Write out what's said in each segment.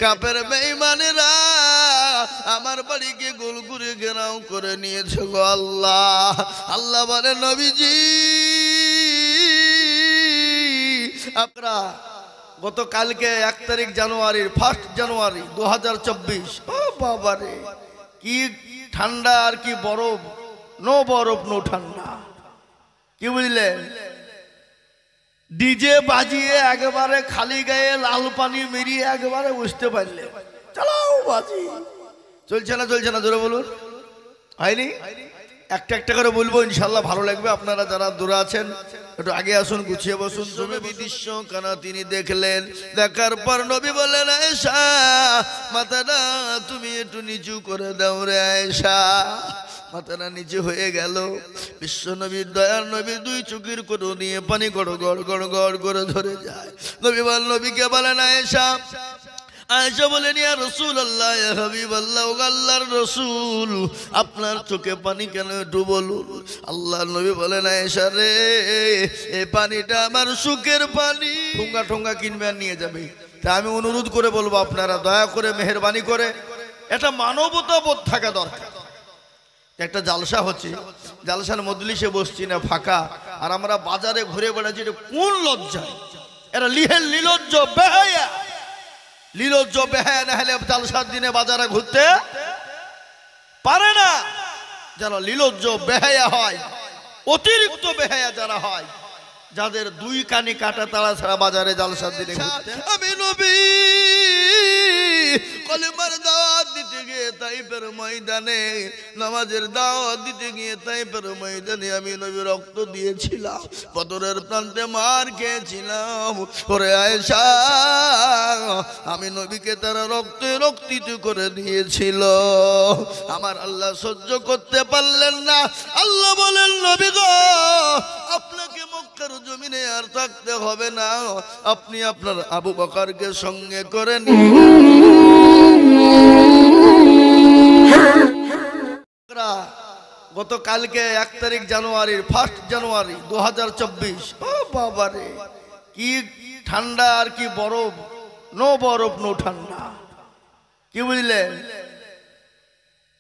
কাফের বেঈমানেরা আমার বাড়িকে গোল করে ঘেরাও করে নিয়েছে গো আল্লাহ। আল্লাহ বলে নবীজি আপনারা গতকালকে 1 তারিখ জানুয়ারির 1 জানুয়ারি 2024, ও বাবারে কি ঠান্ডা আর কি বরফ, নো বরফ নো ঠান্ডা, কি বুঝলেন? ডিজে বাজিয়ে একেবারে খালি গায়ে লাল পানি মেরিয়ে একেবারে বুঝতে পারলে চালাও বাজি। চলছে না চলছে না জোরে বলুন, হয়নি? একটা একটা করে বলবো, ইনশাল্লাহ ভালো লাগবে। আপনারা যারা দূরে আছেন একটু আগে আসুন, গুছিয়ে বসুন। জমি বিদৃশ্য কেন তিনি দেখলেন, দেখার পর নবী বললেন আয়েশা মাথাটা তুমি একটু নিচু করে দাও রে আয়েশা। মাথাটা নিচে হয়ে গেল। বিশ্ব নবীর দয়ার নবীর 2 চোখের কোটো নিয়ে পানি গড় গড় গড় গড় করে ধরে যায়। নবী বল নবীকে বলেন আয়েশা। আয়েশা বলেন ইয়া রাসূলুল্লাহ, ইয়া হাবিবাল্লাহ, ও আল্লাহর রাসূল আপনার চোখে পানি কেন একটু বলুন। আল্লাহর নবী বলেন আয়েশা রে, এই পানিটা আমার সুখের পানি। ঠোঙ্গা ঠোঙ্গা কিনবে আর নিয়ে যাবে। তা আমি অনুরোধ করে বলবো আপনারা দয়া করে মেহেরবানি করে এটা মানবতা বোধ থাকা দরকার। একটা জালসা হচ্ছে, জালসার মজলিসে বসছি না ফাঁকা, আর আমরা বাজারে ঘুরে বেড়াচ্ছি। এটা কোন লজ্জা? এরা নিলজ্জ বেহায়া, লীলজ্জ বেহায়া না হলে জালসার দিনে বাজারে ঘুরতে পারে না। যারা লীলজ্জ বেহায়া হয়, অতিরিক্ত বেহায়া যারা হয়, যাদের 2 কানি কাটা তারা ছাড়া বাজারে জালসার দিনে ঘুরতে। আমি নবী কলেমার দাওয়াত দিতে গিয়ে তাইফের ময়দানে, নামাজের দাওয়াত দিতে গিয়ে তাইফের ময়দানে আমি নবী রক্ত দিয়েছিলাম, বদরের প্রান্তে মার খেয়েছিলাম। ওরে আয়েশা আমি নবীকে তারা রক্তে রক্তিত করে দিয়েছিল। আমার আল্লাহ সহ্য করতে পারলেন না। আল্লাহ বলেন নবী গো আপনাকে মক্কার জমিনে আর থাকতে হবে না, আপনি আপনার আবু বকরকে সঙ্গে করে নিন। গতকালকে 1 তারিখ জানুয়ারির 1 জানুয়ারি 2024, ও বাবারে কি ঠান্ডা আর কি বরফ, নো বরফ নো ঠান্ডা, কি বুঝলেন?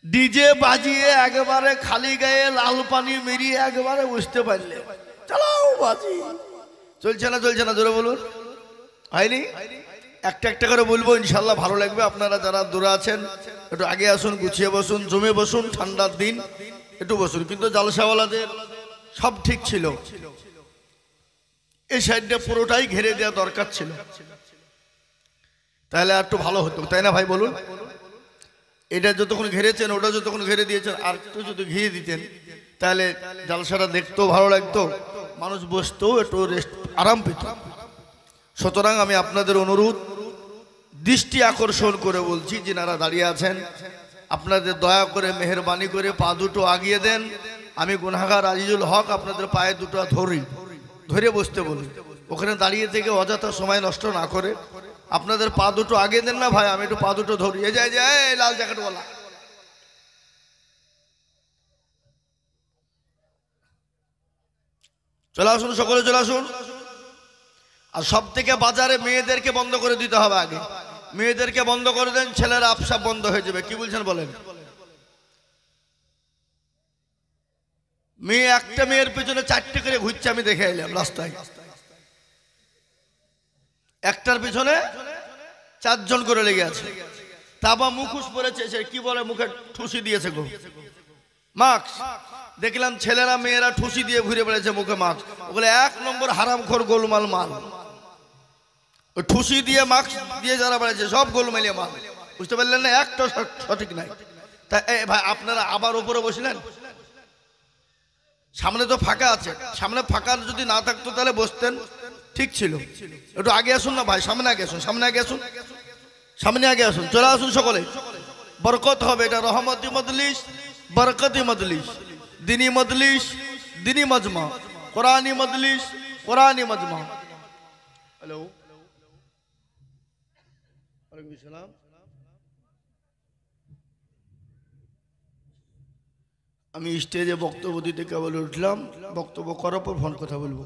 ডিজে বাজিয়ে একেবারে খালি গায়ে লাল পানি মেরিয়ে একেবারে বুঝতে পারলে চালাও বাজি। চলছে না চলছে না জোরে বলুন, হয়নি? একটা একটা করে বলবো, ইনশাল্লাহ ভালো লাগবে। আপনারা যারা দূরে আছেন একটু আগে আসুন, গুছিয়ে বসুন, জমে বসুন, ঠান্ডার দিন একটু বসুন। কিন্তু জালসাওয়ালাদের সব ঠিক ছিল, এই সাইডটা পুরোটাই ঘিরে দেওয়া দরকার ছিল, তাহলে একটু ভালো হতো, তাই না ভাই বলুন? এটা যতক্ষণ ঘিরেছেন, ওটা যতক্ষণ ঘিরে দিয়েছেন, আর একটু যদি ঘিরে দিতেন তাহলে জালসাটা দেখতেও ভালো লাগতো, মানুষ বসতেও একটু রেস্ট আরাম পেত। সুতরাং আমি আপনাদের অনুরোধ দৃষ্টি আকর্ষণ করে বলছি, যিনারা দাঁড়িয়ে আছেন আপনাদের দয়া করে মেহেরবানি করে পা দুটো আগিয়ে দেন। আমি গুনাহগার আজিজুল হক আপনাদের পায়ে দুটো ধরে বসতে বলি। ওখানে দাঁড়িয়ে থেকে অযথা সময় নষ্ট না করে আপনাদের পা দুটো আগে দেন না ভাই, আমি একটু পা দুটো ধরি। এই যায় লাল জ্যাকেটওয়ালা, চলে আসুন, সকলে চলে আসুন। আর সব থেকে বাজারে মেয়েদেরকে বন্ধ করে দিতে হবে আগে, মেয়েদেরকে বন্ধ করে দেন, ছেলেরা আপসাপ বন্ধ হয়ে যাবে। কি বলছেন বলেন? মেয়ে একটা মেয়ের পেছনে 4টে করে ঘুরছে, আমি দেখে এলাম রাস্তায়, একটার পিছনে 4 জন করে লেগে আছে। তাবা মুখোশ পরেছে, সে কি বলে মুখে ঠুসি দিয়েছে গো, মাস্ক। দেখলাম ছেলেরা মেয়েরা ঠুসি দিয়ে ঘুরে বেড়াচ্ছে মুখে মাস্ক। ওগুলো 1 নম্বর হারামখোর গোলমাল মাল। ওই ঠুসি দিয়ে মাস্ক দিয়ে যারা বেড়াচ্ছে সব গোলমালিয়া মাল, বুঝতে পারলেন না? একটা সঠিক নাই। তাই ভাই আপনারা আবার উপরে বসলেন, সামনে তো ফাঁকা আছে, সামনে ফাঁকা যদি না থাকতো তাহলে বসতেন, ঠিক ছিল। একটু আগে আসুন না ভাই, সামনে আগে আসুন, সামনে আগে আসুন, সামনে আগে আসুন, চলে আসুন সকলে। বরকত হবে, এটা রহমতি মজলিস, বরকতি মজলিস, দিনী মজলিস, দিনী মজমা, কোরআনী মজলিস, কোরআনী মজমা। হ্যালো, ওয়ালাইকুম আসসালাম। আমি স্টেজে বক্তব্য দিতে কেবল উঠলাম, বক্তব্য করার পর ফোন কথা বলবো।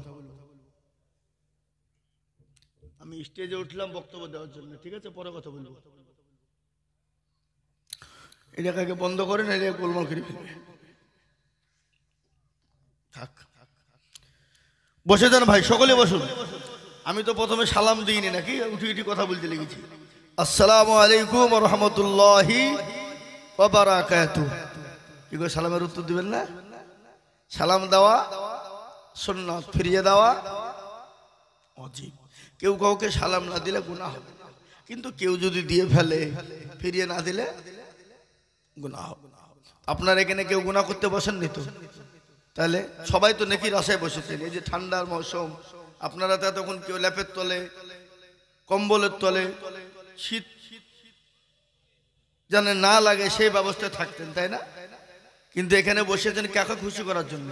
আমি স্টেজে উঠলাম বক্তব্য দেওয়ার জন্য, ঠিক আছে, পরে কথা বলবো। এই জায়গাকে বন্ধ করেন, এই জায়গায় গোলমাল করে ফেলবে। থাক, বসে যান ভাই, সকলে বসুন। আমি তো প্রথমে সালাম দিইনি, নাকি উঠি উঠি কথা বলতে লেগেছি। আসসালামু আলাইকুম ওয়া রাহমাতুল্লাহি ওয়া বারাকাতুহু। কি করে সালামের উত্তর দিবেন না? সালাম দেওয়া সুন্নাত, ফিরিয়ে দেওয়া ওয়াজিব। কেউ কাউকে সালাম না দিলে গুনাহ হবে, কিন্তু কেউ যদি দিয়ে ফেলে ফিরিয়ে না দিলে গুনাহ হবে। আপনার এখানে কেউ গুনাহ করতে বসেননি তো? তাহলে সবাই তো নেকির আশায় বসেছেন। এই যে ঠান্ডার মৌসুম, আপনারা তো তখন কেউ ল্যাপের তলে, কম্বলের তলে, শীত যেন না লাগে সেই ব্যবস্থায় থাকতেন, তাই না? কিন্তু এখানে বসেছেন কাকে খুশি করার জন্য?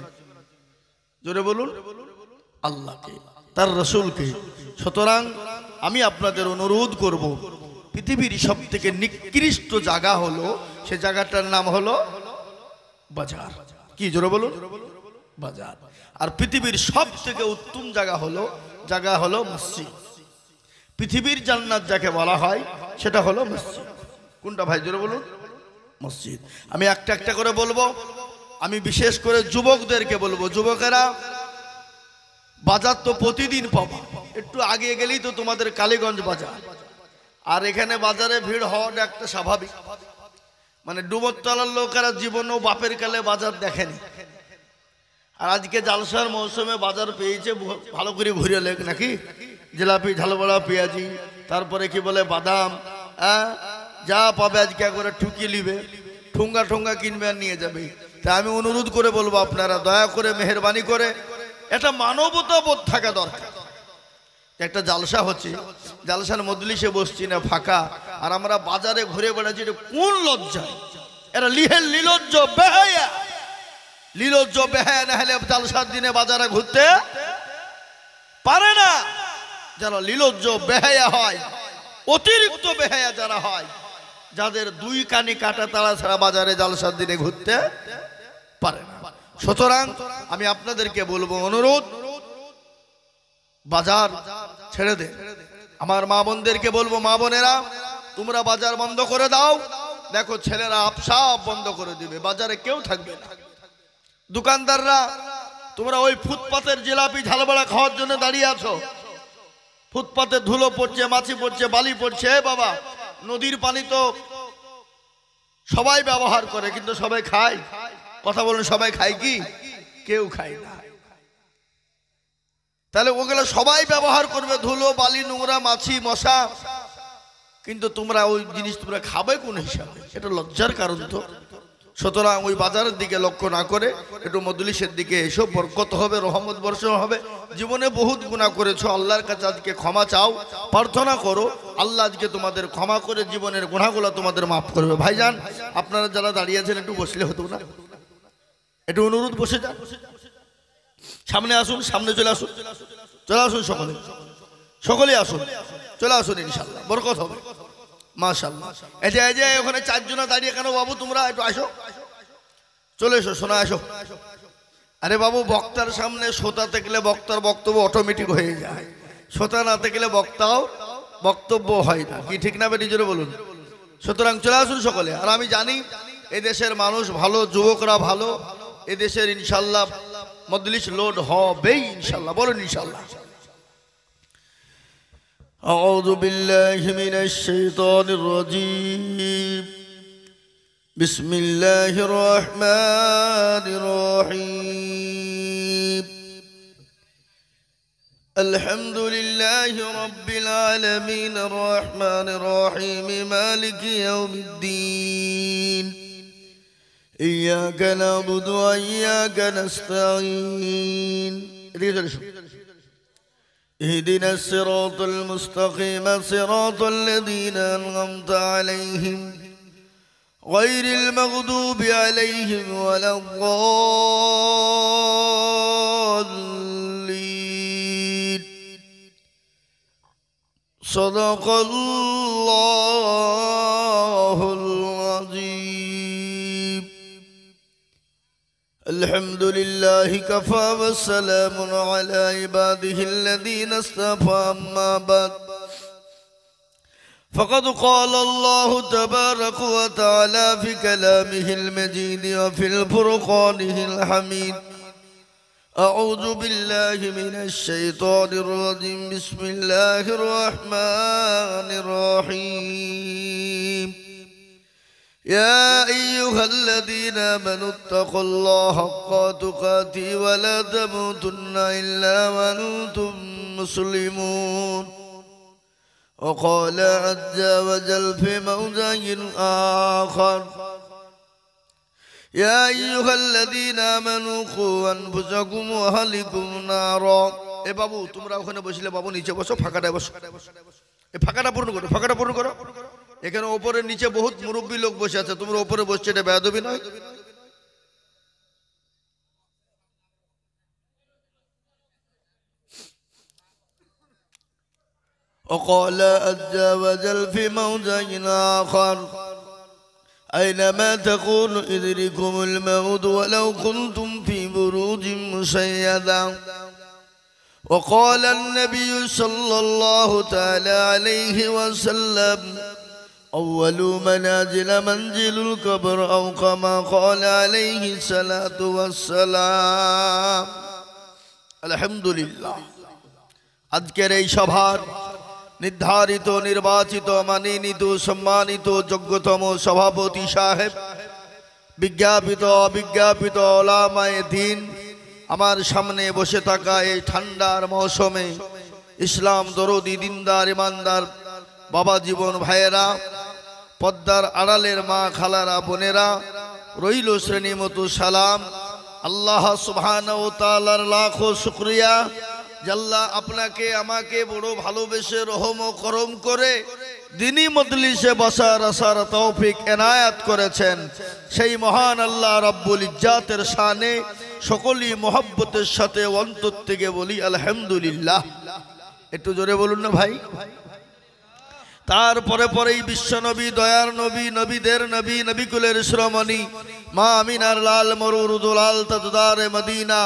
জোরে বলুন, আল্লাহকে, তার রাসূলকে। সুতরাং আমি আপনাদের অনুরোধ করব, পৃথিবীর সব থেকে নিকৃষ্ট জায়গা হলো, সে জায়গাটার নাম হলো বাজার। কি জোরে বলুন? বাজার। আর পৃথিবীর সব থেকে উত্তম জায়গা হলো মসজিদ। পৃথিবীর জান্নাত যাকে বলা হয় সেটা হলো মসজিদ। কোনটা ভাই, জোরে বলুন? মসজিদ। আমি একটা একটা করে বলবো। আমি বিশেষ করে যুবকদেরকে বলবো, যুবকেরা বাজার তো প্রতিদিন পাবা, একটু আগে গেলেই তো তোমাদের কালীগঞ্জ বাজার। আর এখানে বাজারে ভিড় হওয়াটা একটা স্বাভাবিক। মানে ডুবরতলার লোকেরা জীবনেও বাপের কালে বাজার দেখেনি, আর আজকে জালসার মৌসুমে বাজার পেয়েছে, ভালো করে ঘুরে লেগ নাকি, জিলাপি, ঝালবড়া, পেঁয়াজি, তারপরে কি বলে বাদাম, যা পাবে আজকে একবারে ঠুকি লিবে, ঠুঙ্গা ঠুঙ্গা কিনবে আর নিয়ে যাবে। তা আমি অনুরোধ করে বলবো, আপনারা দয়া করে মেহেরবানি করে, এটা মানবতা বোধ থাকা দরকার। একটা জালসা হচ্ছে, জালসার মজলিসে বসছি না, ফাঁকা, আর আমরা বাজারে ঘুরে বেড়াচ্ছি। এটা কোন লজ্জা? এরা নিলজ্জ বেহায়া, নিলজ্জ বেহায়া না হলে জালসার দিনে বাজারে ঘুরতে পারে না। যারা নিলজ্জ বেহায়া হয়, অতিরিক্ত বেহায়া যারা হয়, যাদের দুই কানি কাটা, তারা ছাড়া বাজারে জালসার দিনে ঘুরতে পারে না। সুতরাং আমি আপনাদেরকে বলবো, অনুরোধ, বাজার ছেড়ে দে। আমার মা বোনদেরকে বলবো, মা বোনেরা তোমরা বাজার বন্ধ করে দাও। দেখো ছেলেরা আপসাপ বন্ধ করে দিবে, বাজারে কেউ থাকবে না। দোকানদাররা তোমরা ওই ফুটপাতের জিলাপি, ঝালবড়া খাওয়ার জন্য দাঁড়িয়ে আছো। ফুটপাতে ধুলো পড়ছে, মাছি পড়ছে, বালি পড়ছে। বাবা, নদীর পানি তো সবাই ব্যবহার করে, কিন্তু সবাই খায়? কথা বলুন, সবাই খায় কি? কেউ খায় না। তাহলে ওগুলো সবাই ব্যবহার করবে, ধুলো, বালি, নোংরা, মাছি, মশা, কিন্তু তোমরা ওই জিনিস তোমরা খাবে কোন হিসাবে? এটা লজ্জার কারণ তো। সুতরাং ওই বাজারের দিকে লক্ষ্য না করে একটু মজলিসের দিকে এসো, বরকত হবে, রহমত বর্ষণ হবে। জীবনে বহুত গুনাহ করেছো, আল্লাহর কাছে আজকে ক্ষমা চাও, প্রার্থনা করো, আল্লাহ আজকে তোমাদের ক্ষমা করে জীবনের গুনাহগুলো তোমাদের মাফ করবে। ভাইজান, আপনারা যারা দাঁড়িয়ে আছেন একটু বসলে হতো না? একটু অনুরোধ, বসে যান, সামনে আসুন, সামনে চলে আসুন, চলে আসুন, সকলে আসুন, চলে আসুন, ইনশাআল্লাহ বরকত হবে। মাশাআল্লাহ। এই যে ওখানে চারজনা দাঁড়িয়ে কেন বাবু? তোমরা একটু আসো, চলে এসো, শোনা আসো। আরে বাবু, বক্তার সামনে শ্রোতা থাকলে বক্তার বক্তব্য অটোমেটিক হয়ে যায়, শ্রোতা না থাকলে বক্তাও বক্তব্য হয় না। কি ঠিক না বেটি, জোরে বলুন? সুতরাং চলে আসুন সকলে। আর আমি জানি এই দেশের মানুষ ভালো, যুবকরা ভালো, এদেশের ইনশাআল্লাহ মজলিস লোড হবেই ইনশাআল্লাহ। বলুন ইনশাআল্লাহ। আউযু বিল্লাহি মিনাশ শাইতানির রাজীম। বিসমিল্লাহির রহমানির রহিম। আলহামদুলিল্লাহি রাব্বিল আলামিন, আর রহমানির রহিম, মালিকি ইয়াউমিদ্দিন। إياك نعبد وإياك نستعين. اهدنا الصراط المستقيم، صراط الذين أنعمت عليهم غير المغضوب عليهم ولا الضالين. صدق الله العظيم. الحمد لله كفى والسلام على عباده الذين اصطفى. أما بعد فقد قال الله تبارك وتعالى في كلامه المجيد وفي الفرقانه الحميد أعوذ بالله من الشيطان الرجيم بسم الله الرحمن الرحيم يا أيها الذين آمنوا اتقوا الله حق تقاته ولا تموتن إلا وأنتم مسلمون وقال عز وجل في موضع آخر يا أيها الذين آمنوا قوا أنفسكم وأهليكم نارا এ বাবু তোমরা ওখানে বসলে বাবু নিচে বসো ফাঁকাটায় বসো এই ফাঁকাটা পূর্ণ করো ফাঁকাটা পূর্ণ করো এখানে উপরে নিচে বহুত মুরব্বী লোক বসে আছে তোমরা উপরে বসছো এটা বেয়াদবি নয় وقال عز وجل في موضع آخر أينما تكونوا يدرككم الموت ولو كنتم في بروج مشيدة وقال النبي صلى الله تعالى عليه وسلم أول منزل القبر أو كما قال عليه الصلاة والسلام الحمد لله আজকের এই সভার নির্ধারিত নির্বাচিত মানিনীত সম্মানিত যোগ্যতম সভাপতি সাহেব বিজ্ঞাপিত অবিজ্ঞাপিত ওলামায়ে দ্বীন আমার সামনে বসে থাকা এই ঠান্ডার মৌসুমে ইসলাম দরদি দিনদার ইমানদার বাবা জীবন ভাইয়েরা পদ্মার আড়ালের মা খালারা বোনেরা রইল শ্রেণী মতো সালাম আল্লাহ সুবহানাহু ওয়া তাআলার লাখো শুকরিয়া জাল্লা আপনাকে আমাকে বড় ভালোবেসে রহম ও করম করে দিনী মজলিসে বসার আসার তৌফিক এনায়াত করেছেন সেই মহান আল্লাহ রাব্বুল ইজ্জাতের শানে সকলেই মহব্বতের সাথে অন্তর থেকে বলি আলহামদুলিল্লাহ একটু জোরে বলুন না ভাই তারপরে পরেই বিশ্বনবী দয়ার নবী নবীদের নবী নবিকুলের শ্রমণী মা আমিনার লাল মরুরুদুলাল তাজদারে মদিনা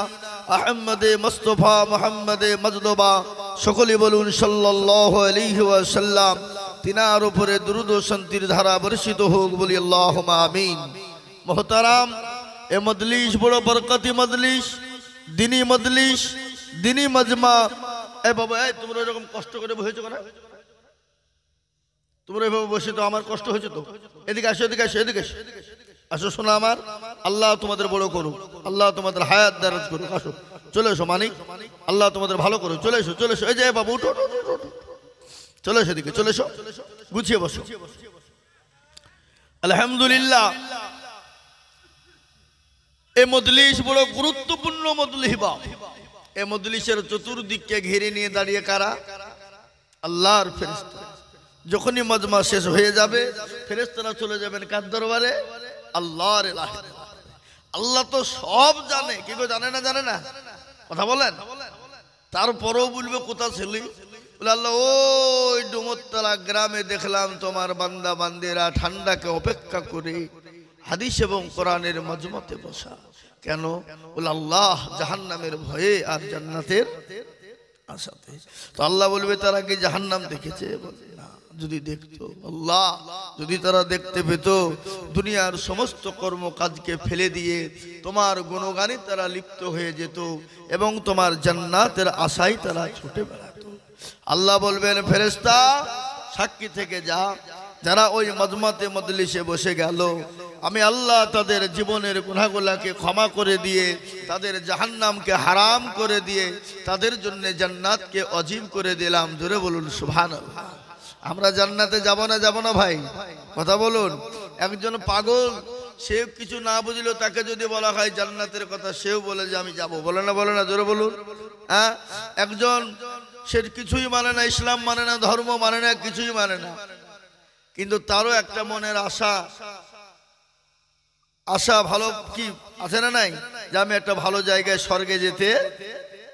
আহমদে মুস্তাফা মুহাম্মদে মজদবা সকলে বলুন সাল্লাল্লাহু আলাইহি ওয়াসাল্লাম তিনার উপরে দুরূদ ও শান্তির ধারা বর্ষিত হোক বলি আল্লাহুম্মা আমিন মুহতারাম এ মজলিস বড় বরকতি মজলিস দিনী মজমা এ বাবা এই তোমরা এরকম কষ্ট করে বসেছো কেন তোমরা এভাবে বসে তো আমার কষ্ট হয়েছে তো এদিকে আসো এদিকে আসো এদিকে আসো শোনো আমার আল্লাহ তোমাদের বড় করুক আল্লাহ তোমাদের হায়াত দারাজ করুক আসো চলে এসো মানিক আল্লাহ তোমাদের ভালো করুক চলে এসো এই যে বাবু উঠো চলে এসো এদিকে চলে এসো গুছিয়ে বসো আলহামদুলিল্লাহ এই মজলিস বড় গুরুত্বপূর্ণ মজলিস এই মজলিসের চতুর্দিককে ঘিরে নিয়ে দাঁড়িয়ে কারা আল্লাহর ফেরেশতা যখনই মজমা শেষ হয়ে যাবে ফেরেশতারা চলে যাবেন কার দরবারে আল্লাহর ইলাহি আল্লাহ তো সব জানে কি গো জানে না কথা বলেন তারপরেও বলবে কোথা ছিলি বলে আল্লাহ ওই ডুমরতলা গ্রামে দেখলাম তোমার বান্দা বান্দিরা ঠান্ডাকে অপেক্ষা করে হাদিস এবং কোরআনের মজমাতে বসা কেন বলে আল্লাহ জাহান্নামের ভয়ে আর জান্নাতের আশাতে তো আল্লাহ বলবে তারা কি জাহান্নাম দেখেছে বলে না যদি দেখতো আল্লাহ যদি তারা দেখতে পেত দুনিয়ার সমস্ত কর্মকাজকে ফেলে দিয়ে তোমার গুণগানে তারা লিপ্ত হয়ে যেত এবং তোমার জান্নাতের আশায় তারা ছুটে বেড়াতো আল্লাহ বলবেন ফেরেশতা সাক্ষী থেকে যা যারা ওই মজমাতে মজলিসে বসে গেল আমি আল্লাহ তাদের জীবনের গুনাহগুলোকে ক্ষমা করে দিয়ে তাদের জাহান্নামকে হারাম করে দিয়ে তাদের জন্য জান্নাতকে অজীব করে দিলাম জোরে বলুন সুবহানাল্লাহ আমরা জান্নাতে যাব না ভাই কথা বলুন একজন পাগল সে কিছু না বুঝলো তাকে যদি বলা হয় জান্নাতের কথা সেও বলে যে আমি যাব বলে না জোরে বলুন হ্যাঁ একজন সে কিছুই মানে না ইসলাম মানে না ধর্ম মানে না কিছুই মানে না কিন্তু তারও একটা মনের আশা ভালো কি আছে না নাই যে আমি একটা ভালো জায়গায় স্বর্গে যেতে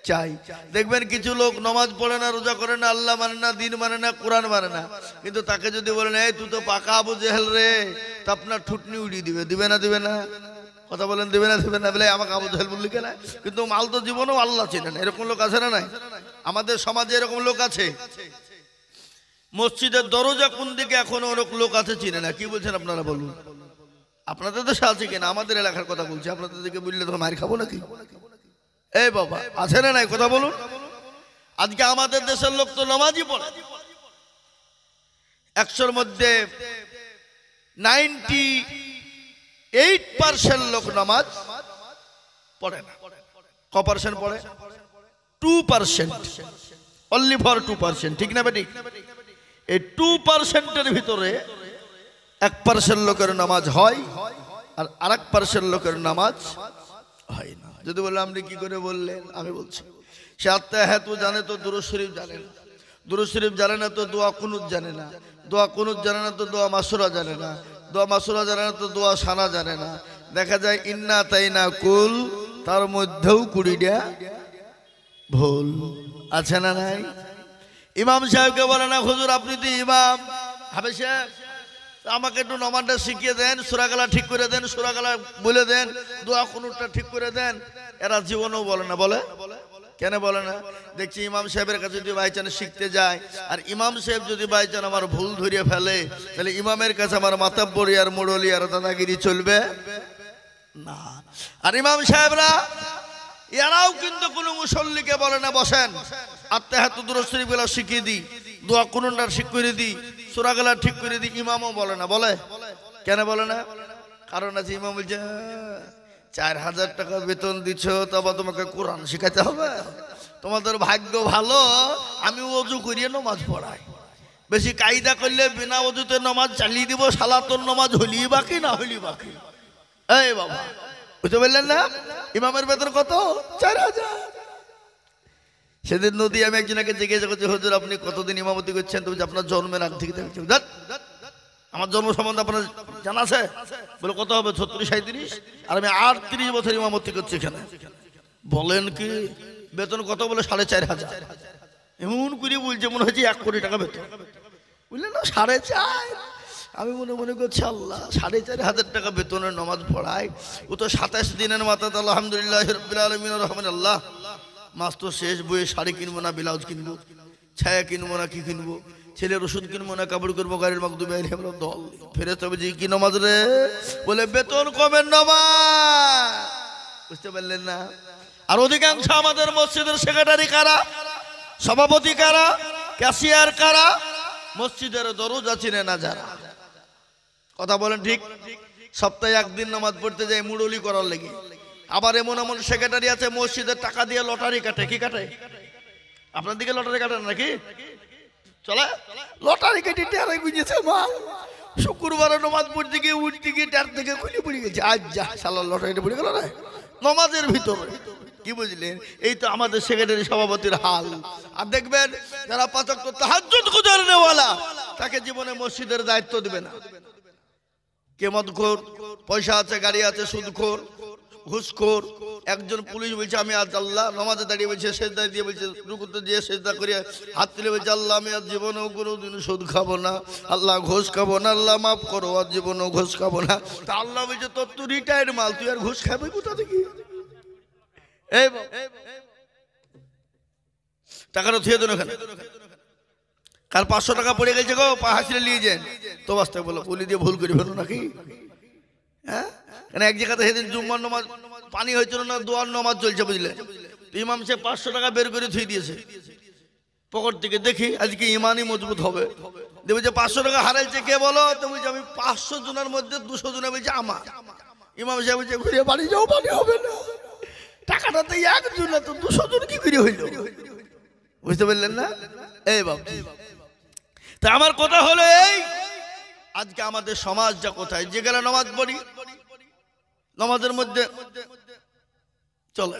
চাই দেখবেন কিছু লোক নামাজ পড়ে না রোজা করে না আল্লাহ মানে না দিন মানে না কোরআন মানে না কিন্তু তাকে যদি বলেন এই তুই তো পাকা আবু জেহেল রে তা আপনার ঠুটনি উড়িয়ে দিবে না কথা বলেন দিবে না বলে আমাকে আবু জেহেল বললি কেন কিন্তু মাল তো জীবনেও আল্লাহ চেনে না এরকম লোক আছে না নাই আমাদের সমাজে এরকম লোক আছে মসজিদের দরজা কোন দিকে এখনো অনেক লোক আছে চিনে না। কি বলছেন আপনারা বলুন? আপনাদের দেশে আছে কিনা? আমাদের এলাকার কথা বলছি। আপনাদের দিকে বললে তো মার খাবো নাকি? এই বাবা, আছে না নাই কথা বলুন। আজকে আমাদের দেশের লোক তো নামাজই পড়ে, 100-র মধ্যে 98% লোক নামাজ পড়ে না। ক পার্সেন্ট পড়ে? 2%, অনলি ফর 2%। ঠিক না বেটি? এই 2%-এর ভিতরে 1% লোকের নামাজ হয় আর আরেক% লোকের নামাজ হয় না। যদি বলে আপনি কি করে বললেন, আমি বলছি। সে আত্মাহাতু জানে তো দুরূদ শরীফ জানে না, দুরূদ শরীফ জানে না তো দোয়া কুনুত জানে না, দোয়া কুনুত জানে না তো দোয়া মাসুরা জানে না, দোয়া মাসুরা জানে না তো দোয়া সানা জানে না। দেখা যায় ইন্না তাইনা কুল, তার মধ্যেও 20টা ভুল আছে না নাই? ইমাম সাহেবকে বলে না, হুজুর আপনি তো ইমাম, হাফেজ সাহেব আমাকে একটু নামাজটা শিখিয়ে দেন, সূরা গালা ঠিক করে দেন, সূরা গালা বলে দেন, দোয়া কুনুতটা ঠিক করে দেন। এরা জীবনেও বলে না। বলে কেন বলে না? দেখছি ইমাম সাহেবের কাছে যদি বাইচান শিখতে যায়, আর ইমাম সাহেব যদি বাইচান আমার ভুল ধরিয়ে ফেলে, তাহলে ইমামের কাছে আমার মাতাব্বরি আর মুরলি আর দাদাগিরি চলবে না। আর ইমাম সাহেবরা এরাও কিন্তু কোনো মুসল্লিকে বলে না বসেন আত্মাহাতু দুরূদ শরীফ গুলো শিখিয়ে দিই, দোয়া কুনুতটা ঠিক করে দিই, সূরা গালা ঠিক করে দিই। ইমামও বলে না। বলে কেন বলে না? কারণ আছে ইমাম বলছে 4000 টাকা বেতন দিচ্ছ, তবে তোমাকে কোরআন শিখাতে হবে। তোমাদের ভাগ্য ভালো, আমি ওযু করিয়ে নামাজ পড়াই। বেশি কায়দা করলে বিনা ওযুতে নামাজ চালিয়ে দিব, সালাতুন নামাজ হলি বাকি না হলি বাকি। এই বাবা, বুঝতে পারলেন না? ইমামের বেতন কত? 4000। সেদিন নদী আমি একজনকে জিজ্ঞাসা করছি, হুজুর আপনি কতদিন ইমামতি করছেন? তুমি আপনার জন্মের আগ থেকে দেখছি। আমার জন্ম সম্বন্ধে আপনার জানা আছে? বলে কত হবে? 36-37। আর আমি 38 বছর ইমামতি করছি এখানে। বলেন কি? বেতন কত? বলে 4500। এমন করে বলছে মনে হচ্ছে 1 কোটি টাকা বেতন। বুঝলেন না? 4.5। আমি মনে মনে করছি আল্লাহ, 4500 টাকা বেতনের নামাজ পড়ায়। ও তো 27 দিনের মাথাতে আলহামদুলিল্লাহ রাব্বিল আলামিন রহমানুল্লাহ। মাস তো শেষ, বইয়ে শাড়ি কিনবো না ব্লাউজ কিনবো, ছায়া কিনবো না কি কিনবো, ছেলের ওষুধ কিনবো না কাপড় কিনবো, গাড়ির মাকদুমে আমরা দল ফেরেশতা বলছি কি নামাজ রে? বলে বেতন কমের নামাজ। বুঝতে পারলেন না? আর অধিকাংশ আমাদের মসজিদের সেক্রেটারি কারা, সভাপতি কারা, ক্যাশিয়ার কারা? মসজিদের দরজা চিনে না যারা। কথা বলেন ঠিক? সপ্তাহে একদিন নামাজ পড়তে যায় মুরলি করার লেগে। আবার এমন এমন সেক্রেটারি আছে মসজিদের টাকা দিয়ে লটারি কাটে। কি কাটে? আপনার দিকে লটারি কাটেন নাকি? চলে লটারি কেটে টেরে বুঝেছে মা, শুক্রবারে নামাজ পড়তে গিয়ে উঠতে গিয়ে টার থেকে খুলে পড়ে গেছে। আজ যা শালা লটারিটা পড়ে গেল না নামাজের ভিতরে। কি বুঝলেন? এই তো আমাদের সেক্রেটারি সভাপতির হাল। আর দেখবেন যারা 5 ওয়াক্ত তাহাজ্জুদ গুজারনেওয়ালা, তাকে জীবনে মসজিদের দায়িত্ব দিবে না। কে মদখোর, পয়সা আছে, গাড়ি আছে, সুদখোর, ঘুষখোর। একজন পুলিশ বলছে আমি আজ আল্লাহ, নামাজে দাঁড়িয়ে বলছে, সেজদা দিয়ে বলছে, রুকুতে দিয়ে সেজদা করে হাত তুলে বলছে আল্লাহ আমি আজ জীবনেও কোনোদিন সুদ খাবো না, আল্লাহ ঘুষ খাবো না, আল্লাহ মাফ করো, আজ জীবনেও ঘুষ খাবো না। তা আল্লাহ বলছে তোর তো রিটায়ার্ড মাল, তুই আর ঘুষ খাবি কোথা থেকে? এই টাকাটা থুয়ে দেন ওখানে। কার 500 টাকা পড়ে গেছে গো, পা হাসিলে নিয়ে যান তো বাস্তে বলো পুলি দিয়ে ভুল করে ফেলো নাকি? হ্যাঁ, কেন এক জায়গাতে সেদিন জুম্মার নামাজ পানি হয়েছিল না, দোয়ার নামাজ চলছে বুঝলে, ইমাম সে 500 টাকা বের করে থুই দিয়েছে পকেট থেকে। দেখি আজকে ইমানই মজবুত হবে। দেখবে যে 500 টাকা হারাইছে কে বলো? তো বলছে আমি 500 জনের মধ্যে 200 জনে বলছে আমার। ইমাম সাহেব বলছে ঘুরে বাড়ি যাও, পানি হবে না। টাকাটা তো একজন না তো 200 জন কি করে হইল? বুঝতে পারলেন না? এই বাবা, তা আমার কথা হলো এই, আজকে আমাদের সমাজটা কোথায়? যে গেলে নামাজ পড়ি, নামাজের মধ্যে চলে।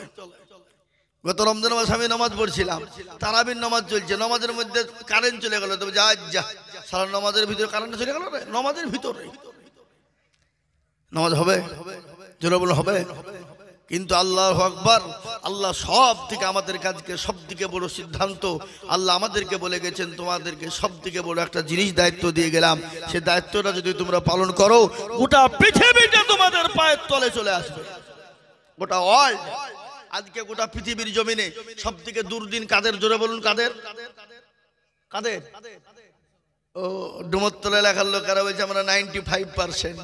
গত রমজান মাসে আমি নামাজ পড়ছিলাম, তারাবির নামাজ চলছে, নামাজের মধ্যে কারেন্ট চলে গেল। তবে যা যা সারা নামাজের ভিতরে কারেন্ট চলে গেল, নামাজের ভিতরে নামাজ হবে? জোরে বলো হবে? কিন্তু আল্লাহু আকবার, আল্লাহ সব থেকে আমাদের কাজকে সব থেকে বড় সিদ্ধান্ত আল্লাহ আমাদেরকে বলে গেছেন, তোমাদেরকে সব থেকে বড় একটা জিনিস দায়িত্ব দিয়ে গেলাম, সে দায়িত্বটা যদি তোমরা পালন করো, গোটা পৃথিবীটা তোমাদের পায়ের তলে চলে আসবে। গোটা ওয়ার্ল্ড, আজকে গোটা পৃথিবীর জমিনে সব থেকে দুর্দিন কাদের? জোরে বলুন কাদের? কাদের? ও ডুমরতলা এলাকার লোকেরা বলছে আমরা 95%।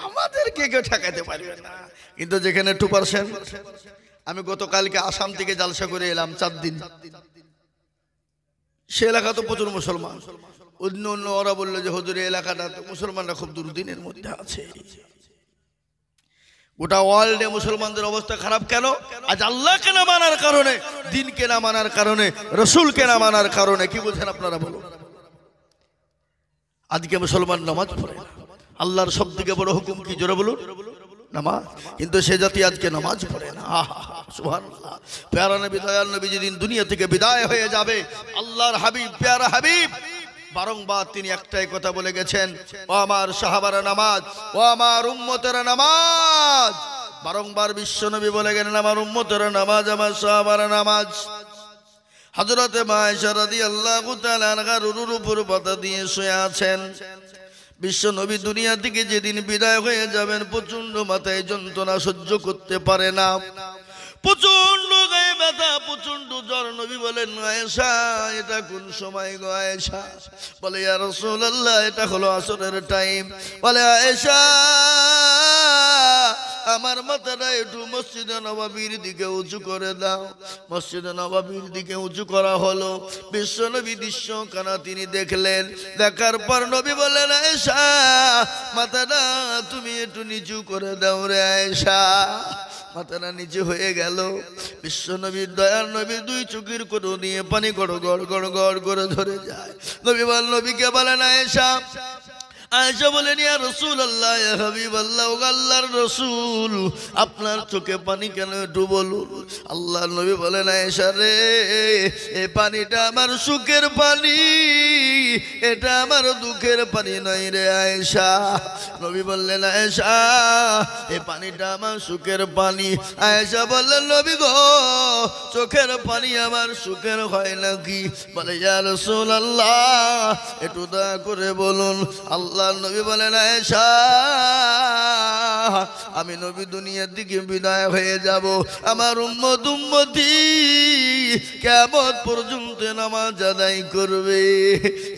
আমাদেরকে কেউ ঠেকাতে পারবে না, কিন্তু যেখানে 2%। আমি গতকালকে আসাম থেকে জালসা করে এলাম 4 দিন। সে এলাকা তো প্রচুর মুসলমান। অন্য অন্য ওরা বললো যে হুজুর এই এলাকাটা তো মুসলমানরা খুব দুর্দিনের মধ্যে আছে। গোটা ওয়ার্ল্ডে মুসলমানদের অবস্থা খারাপ কেন? আজ আল্লাহকে না মানার কারণে, দিনকে না মানার কারণে, রসুলকে না মানার কারণে। কি বলছেন আপনারা বলুন? আজকে মুসলমান নামাজ পড়ে না। আল্লাহর সব থেকে বড় হুকুম কি? জোরে বলুন, নামাজ। কিন্তু সে জাতি আজকে নামাজ পড়ে না। সুবহানাল্লাহ। প্যারা নবী, দয়াল নবী যেদিন দুনিয়া থেকে বিদায় হয়ে যাবে, আল্লাহর হাবিব, প্যারা হাবিব বারংবার তিনি একটাই কথা বলে গেছেন, ও আমার সাহাবারা নামাজ, ও আমার উম্মতেরা নামাজ। বারংবার বিশ্ব নবী বলে গেলেন, আমার উম্মতেরা নামাজ, আমার সাহাবারা নামাজ। হযরতে আয়েশা রাদিয়াল্লাহু তাআলা আনহার রুরুর উপর পাতা দিয়ে শুয়ে আছেন। বিশ্ব নবী দুনিয়া থেকে যেদিন বিদায় হয়ে যাবেন, প্রচন্ড মাথায় যন্ত্রণা সহ্য করতে পারে না, প্রচন্ড গায়ে ব্যথা, প্রচন্ড জ্বর। নবী বলেন, আয়েশা এটা কোন সময় গো আয়েশা? বলে, ইয়া রাসূলুল্লাহ এটা হলো আসরের টাইম। বলে, আয়েশা আমার মাথাটা একটু মসজিদে নববীর দিকে উঁচু করে দাও। মসজিদে নববীর দিকে উঁচু করা হলো। বিশ্ব নবী দৃশ্য কানা তিনি দেখলেন। দেখার পর নবী বললেন, আয়েশা মাথাটা তুমি একটু নিচু করে দাও রে আয়েশা। মাথাটা নিচে হয়ে গেল। বিশ্ব নবীর, দয়ার নবীর 2 চোখের কোটো নিয়ে পানি গড় গড় গড় গড় করে ধরে যায়। নবীকে বলেন, আয়েশা। আয়েশা বলেন, ইয়া রাসূলুল্লাহ, ইয়া হাবিবাল্লাহ, ও আল্লাহর রাসূল আপনার চোখে পানি কেন একটু বলুন। আল্লাহর নবী বলেন, আয়েশা রে এই পানিটা আমার সুখের পানি, এটা আমার দুঃখের পানি নয় রে আয়েশা। নবী বললেন, আয়েশা এই পানিটা আমার সুখের পানি। আয়েশা বললেন, নবী গো চোখের পানি আমার সুখের হয় নাকি? বলে, ইয়া রাসূলুল্লাহ একটু দয়া করে বলুন। আল্লাহ নবী বলেন, আয়েশা আমি নবী দুনিয়ার দিকে বিদায় হয়ে যাব, আমার উম্মতি কিয়ামত পর্যন্ত নামাজ আদায় করবে,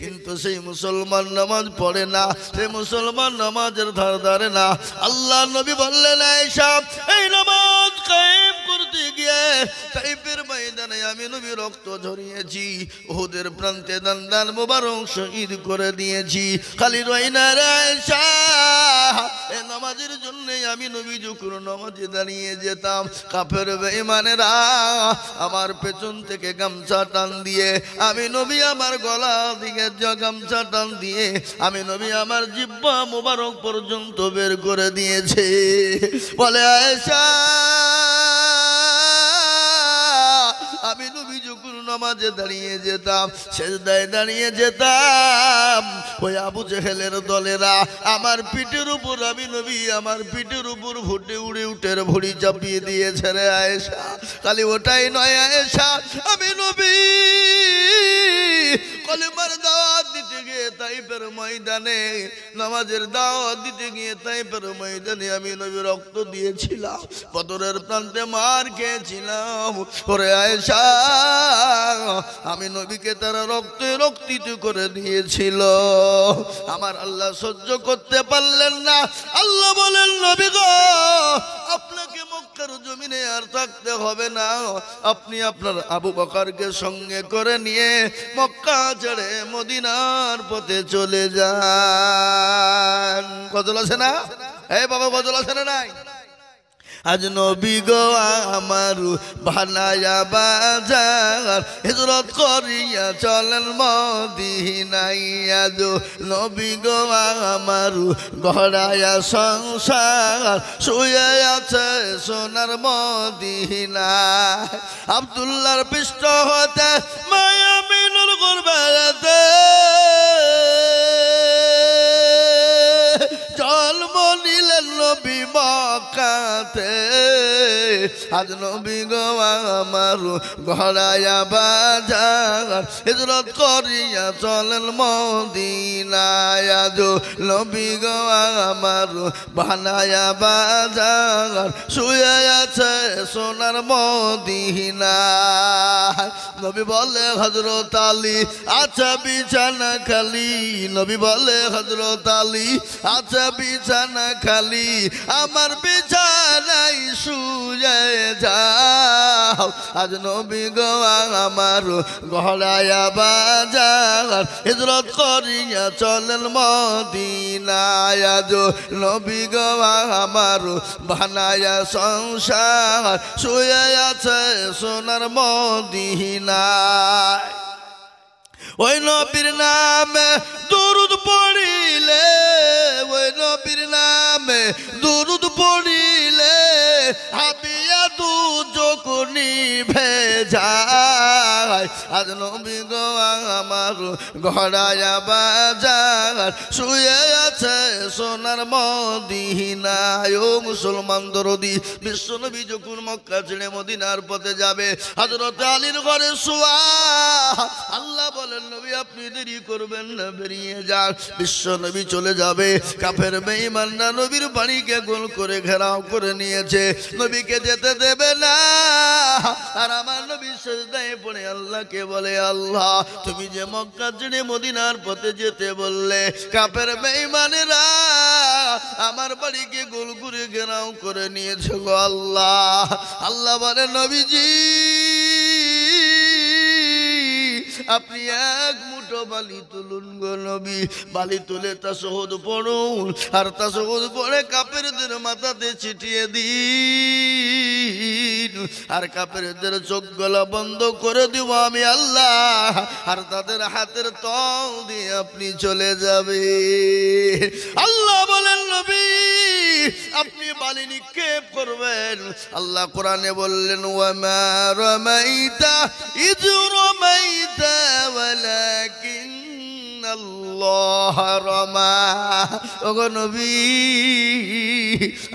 কিন্তু সেই মুসলমান নামাজ পড়ে না, সেই মুসলমান নামাজের ধার ধারে না। আল্লাহ নবী বললেন, আয়েশা এই নামাজ কায়েম করতে গিয়ে তাইফের ময়দানে আমি নবী রক্ত ঝরিয়েছি, উহুদের প্রান্তে দান মোবারক শহীদ করে দিয়েছি। খালি রইনা রে আয়েশা এই নামাজের জন্য আমি নবী যখন নামাজে দাঁড়িয়ে যেতাম, কাফের বেঈমানেরা আমার পেছন থেকে গামছা টান দিয়ে, আমি নবী আমার গলা দিকে গামছা টান দিয়ে আমি নবী আমার জিহ্বা মোবারক পর্যন্ত বের করে দিয়েছে। বলে, আয়েশা আমি নবী যখন নামাজে দাঁড়িয়ে যেতাম, সেজদায় দাঁড়িয়ে যেতাম, ওই আবু জেহেলের দলেরা আমার পিঠের উপর, আমি নবী আমার পিঠের উপর ফুটে উড়ে উঠের ভুড়ি চাপিয়ে দিয়েছে রে আয়েশা। খালি ওটাই নয় আয়েশা, আমি নবী কলেমার দাওয়াত দিতে গিয়ে তাইফের ময়দানে, নামাজের দাওয়াত দিতে গিয়ে তাইফের ময়দানে আমি নবী রক্ত দিয়েছিলাম, বদরের প্রান্তে মার খেয়েছিলাম। ওরে আয়েশা আমি নবীকে তারা রক্তে রক্তিত করে দিয়েছিল। আমার আল্লাহ সহ্য করতে পারলেন না। আল্লাহ বলেন, নবী গো আপনাকে মক্কার জমিনে আর থাকতে হবে না, আপনি আপনার আবু বকরকে সঙ্গে করে নিয়ে মক্কা ছেড়ে মদিনার পথে চলে যান। গজল আছে না? এই বাবা গজল আছে না নাই? আজ নবী গো আমার বানায়া বাজার, হিজরত করিয়া চলেন মদিনায়। আজ নবী গো আমার গড়ায়া সংসার, শুয়ে আছে সোনার মদিনায়। আব্দুল্লাহর পৃষ্ঠ হতে মায়ামিনুর গুরবাতে জন্ম নিলে দিলেন নবী মক্কাতে, আজ নবী গো আমার ঘরায়া বাজার হিজরত করিয়া চলেন মদিনায়, আজ নবী গো আমার বানায়া বাজার শুয়ে আছে সোনার মদিনায়। নবী বলে হযরত আলী আচ্ছা বিছানা খালি, নবী বলে হযরত আলী আচ্ছা বিছানা খালি, আমার বিছানায় শুয়ে যাও, আজ নবী গো আমার ঘরায়া বাজার হিজরত করিয়া চলেন মদিনায়, আজ নবী গো আমার বানায়া সংসার শুয়ে আছে সোনার মদিনায়। ওই নবীর নামে দরুদ পড়িলে, ওই নবীর নামে দরুদ পড়িলে হাবিয়া দু চোখ নিভে যায়, আজ নবী গো আমার ঘরায়া বাজার শুয়ে আছে সোনার মদিনায়। ও মুসলমান দরদি, বিশ্ব নবী যখন মক্কা ছেড়ে মদিনার পথে যাবে, হযরত আলীর ঘরে শোয়া, আল্লাহ বলেন নবী আপনি দেরি করবেন না, বেরিয়ে যান। বিশ্ব নবী চলে যাবে, কাফের বেঈমানরা নবীর বাড়িকে গোল করে ঘেরাও করে নিয়েছে, নবীকে যেতে দেবে না। আর আমার নবী সিজদায় পড়ে আল্লাহকে বলে, আল্লাহ তুমি যে মক্কা ছেড়ে মদিনার পথে যেতে বললে, কাফের বেঈমানেরা আমার বাড়িকে গোল করে ঘেরাও করে নিয়েছে গো আল্লাহ। আল্লাহ বলে নবীজি আপনি এক মুঠো বালি তুলুন গো নবী, বালি তুলে তাশাহুদ পড়ুন, আর তাশাহুদ পড়ে কাফেরদের মাথাতে ছিটিয়ে দিন, আর কাফেরদের চোখ গলা বন্ধ করে দিব আমি আল্লাহ, আর তাদের হাতের তল দিয়ে আপনি চলে যাবে। আল্লাহ বলেন নবী আপনি বালি নিক্ষেপ করবেন। আল্লাহ কোরআনে বললেন ওয়ামা রামাইতা ইয রামাইতা ওয়ালাকিন্নাল্লাহ রামা। ওগো নবী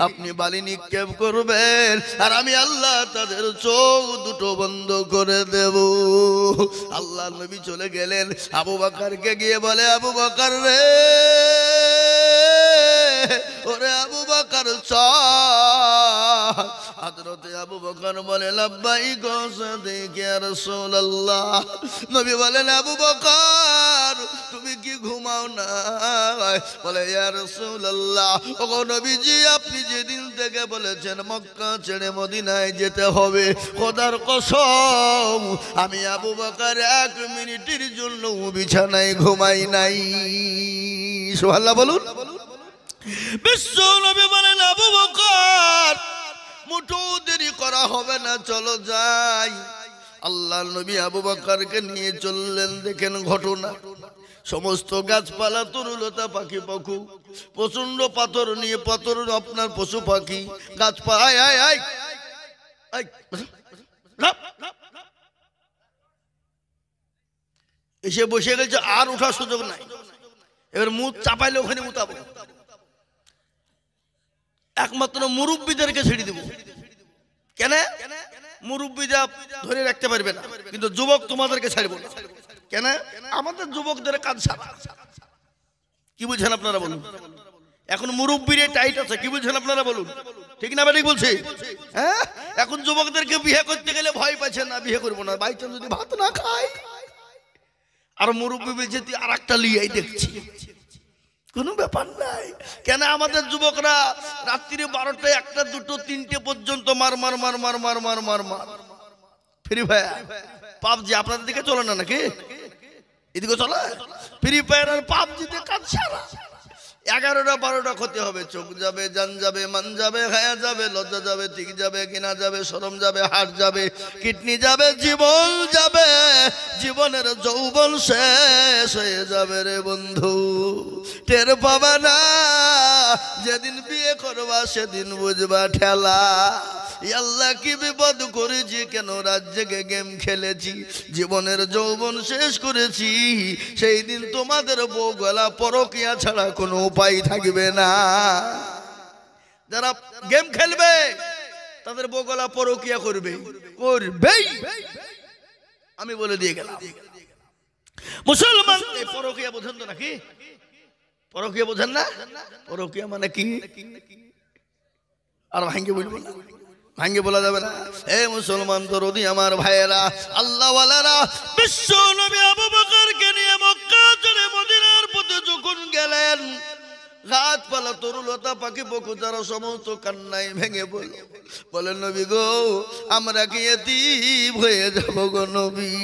আপনি বালি নিক্ষেপ করবেন, আর আমি আল্লাহ তাদের চোখ দুটো বন্ধ করে দেব। আল্লাহ নবী চলে গেলেন, আবু বকরকে গিয়ে বলে, আবু বকর রে, ওরে আবু বকর চল। হযরতে আবু বকর বলে লাব্বাইক সাদিক ইয়া রাসূলুল্লাহ। নবী বলেন আবু বকর তুমি কি ঘুমাও না? বলে ইয়া রাসূলুল্লাহ, ওগো নবীজি আপনি যেদিন থেকে বলেছেন মক্কা ছেড়ে মদিনায় যেতে হবে, খোদার কসম আমি আবু বকর এক মিনিটের জন্য বিছানায় ঘুমাই নাই। সুবহানাল্লাহ বলুন। বিশ্ব নবী বলেন আবু বকর মুঠো দেরি করা হবে না, চলো যাই। আল্লাহ নবী আবু বকরকে নিয়ে চললেন। দেখেন ঘটনা, সমস্ত গাছপালা তরুলতা পাখি পশু, প্রচন্ড পাথর নিয়ে পাথর আপনার পশু পাখি গাছপালা এসে বসে গেছে, আর ওঠার সুযোগ নাই। এবার মুখ চাপাইলে ওখানে মুতাবো, একমাত্র মুরব্বীদেরকে ছেড়ে দেব। কেন? মুরব্বীরা ধরে রাখতে পারবে না, কিন্তু যুবক তোমাদেরকে ছাড়বো না। কেন? আমাদের যুবকদের কাজ সারা। কি বুঝছেন আপনারা বলুন? এখন মুরব্বীরে টাইট আছে, কি বুঝছেন আপনারা বলুন? ঠিক না ঠিক বলছি? হ্যাঁ, এখন যুবকদেরকে বিয়ে করতে গেলে ভয় পাচ্ছে না, বিয়ে করবো না, বাই চান্স যদি ভাত না খায়। আর মুরব্বী বলছে তুই আর একটা লিয়াই দেখছি, কোনো ব্যাপার নাই। কেন? আমাদের যুবকরা রাত্রি 12টা 1টা 2টো 3টে পর্যন্ত মার মার মার মার মার মার মার মার ফ্রি ফায়ার পাবজি। আপনাদের দিকে চলে না নাকি? এদিকে চলে ফ্রি ফায়ার আর পাবজিতে কাজ সারা। 11টা 12টা ক্ষতি হবে, চোখ যাবে, জান যাবে, মান যাবে, হায়া যাবে, লজ্জা যাবে, ঠিক যাবে, কিনা যাবে, শরম যাবে, হাট যাবে, কিডনি যাবে, জীবন যাবে, জীবনের যৌবন শেষ হয়ে যাবে রে বন্ধু। টের পাবা না, যেদিন বিয়ে করবা সেদিন বুঝবা ঠেলা। আল্লাহ কি বিপদ করেছি, কেন রাত জেগে গেম খেলেছি, জীবনের যৌবন শেষ করেছি। সেই দিন তোমাদের বউ গলা পরকিয়া ছাড়া কোনো উপায় থাকবে না। যারা গেম খেলবে তাদের বগলা পরকিয়া করবেই। আমি বলে দিয়ে গেলাম। মুসলমান পরকিয়া বোঝেন তো নাকি? পরকিয়া বোঝেন না? পরকিয়া মানে কি? আর ভাঙ্গে বলবো না, ভাঙ্গে বলা যাবে না। এ মুসলমান দরদি আমার ভাইয়েরা, আল্লাহওয়ালারা, বিশ্ব নবী আবু বকরকে নিয়ে মক্কা ছেড়ে মদিনার পথে যখন গেলেন, গাছপালা তরুলতা পাখি পক্ষীরা সমস্ত কান্নায় ভেঙে বলেন নবী গো, আমরা কি এতিম হয়ে যাব গো নবী?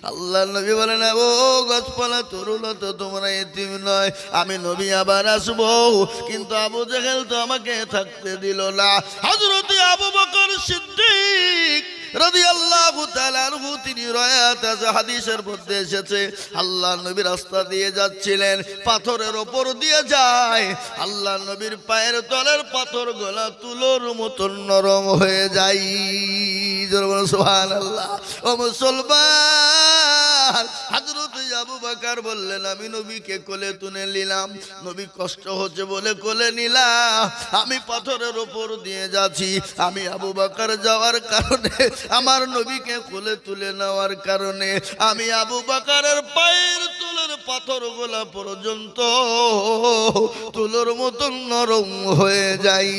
আল্লাহ নবী বলেন, ও গাছপালা তরুলতা তোমরা এতিম নয়, আমি নবী আবার আসবো। কিন্তু আবু জেহেল তো আমাকে থাকতে দিল না। হযরত আবু বকর সিদ্দিক রাদিয়াল্লাহু তাআলা আনহু, তিনি রয়াত আছে, হাদিসের মধ্যে এসেছে, আল্লাহ নবী রাস্তা দিয়ে যাচ্ছিলেন, পাথরের ওপর দিয়ে যায়, আল্লাহ নবীর পায়ের তলের পাথর গোলা তুলোর মতন নরম হয়ে যায়। সুবহানাল্লাহ। ও মুসলমান, হযরত আবু বকর বললেন, আমি নবীকে কোলে তুলে নিলাম, নবী কষ্ট হচ্ছে বলে কোলে নিলাম, আমি পাথরের ওপর দিয়ে যাচ্ছি। আমি আবু বকর যাওয়ার কারণে, আমার নবীকে কোলে তুলে নেওয়ার কারণে, আমি আবু বকরের পায়ের তুলের পাথর গোলা পর্যন্ত তুলোর মতন নরম হয়ে যাই।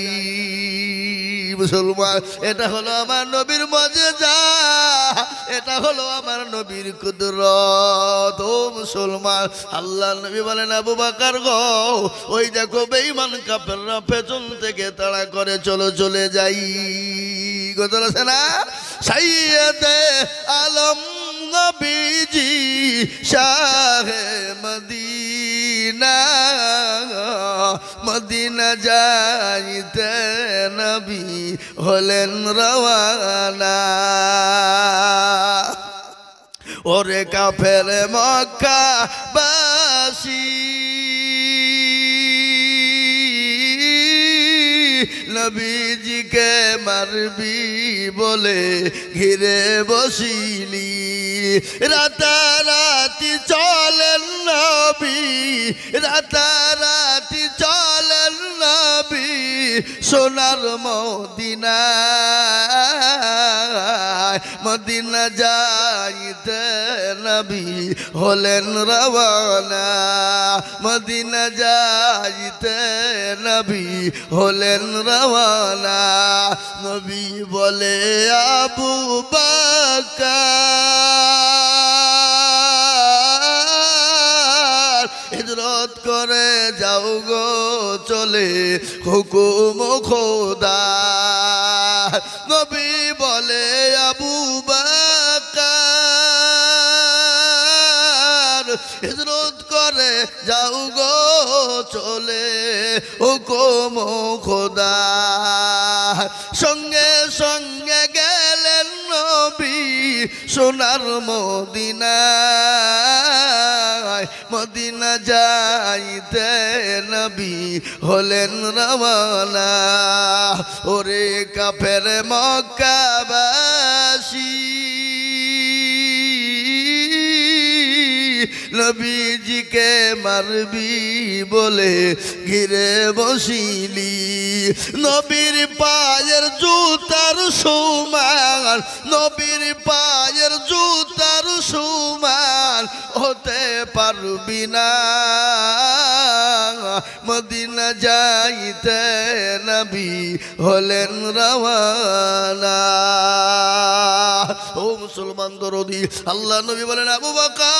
মুসলমান, এটা হলো আমার নবীর মুজিজা, এটা হলো আমার নবীর কুদরত। ও মুসলমান, আল্লাহ নবী বলেন, আবু বকর গো, ওই দেখো বেঈমান কাফেররা পেছন থেকে তাড়া করে চলে যাই। কথা আছে না? সাইয়্যিদে আলম নবীজি শাহে মদিনা, মদিনা যাইতে নবী হলেন রওয়ানা। ওরে কাফের মক্কা বাসী, নবীজিকে মারবি বলে ঘিরে বসিলি, রাতারাতি চলেন নবী, রাতারাতি চলেন নবী সোনার মদিনায়, মদিনা যাইতে নবী হলেন রওয়ানা, মদিনা যাইতে নবী হলেন রওয়ানা। নবী বলে, আবু বকর হিজরত করে যাও গো চলে, হুকুম খোদা। নবী বলে, আবু বকর হিজরত করে যাও গো চলে, হুকুম খোদা। সঙ্গে সঙ্গে গেলেন নবী সোনার মদিনায়, মদিনা যাইতে নবী হলেন রওয়ানা। ওরে কাফের মক্কাবাসী, নবীজিকে মারবি বলে ঘিরে বসিলি, নবীর পায়ের জুতার সমান, নবীর পায়ের জুতার সমান হতে পারবি না, মদিনা যাইতে নবী হলেন রওয়ানা। ও মুসলমান দরদি, আল্লাহ নবী বলেন, আবু বকর